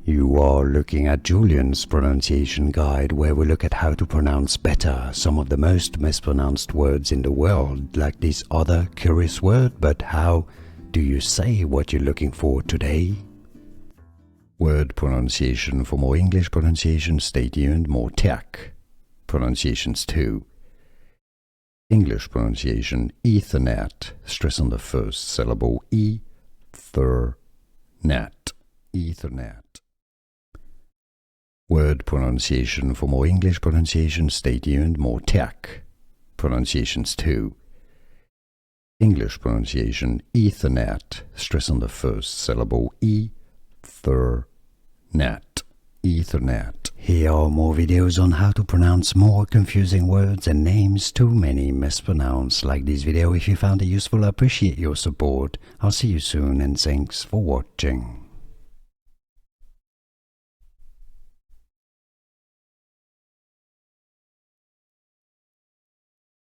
You are looking at Julian's pronunciation guide, where we look at how to pronounce better some of the most mispronounced words in the world, like this other curious word. But how do you say what you're looking for today? Word pronunciation. For more English pronunciation, stay tuned. More tech pronunciations too. English pronunciation: Ethernet. Stress on the first syllable. Ethernet. Ethernet. Word pronunciation. For more English pronunciation, stay tuned. More tech pronunciations too. English pronunciation: Ethernet. Stress on the first syllable. Ethernet. Ethernet. Here are more videos on how to pronounce more confusing words and names too many mispronounced. Like this video if you found it useful. I appreciate your support. I'll see you soon and thanks for watching.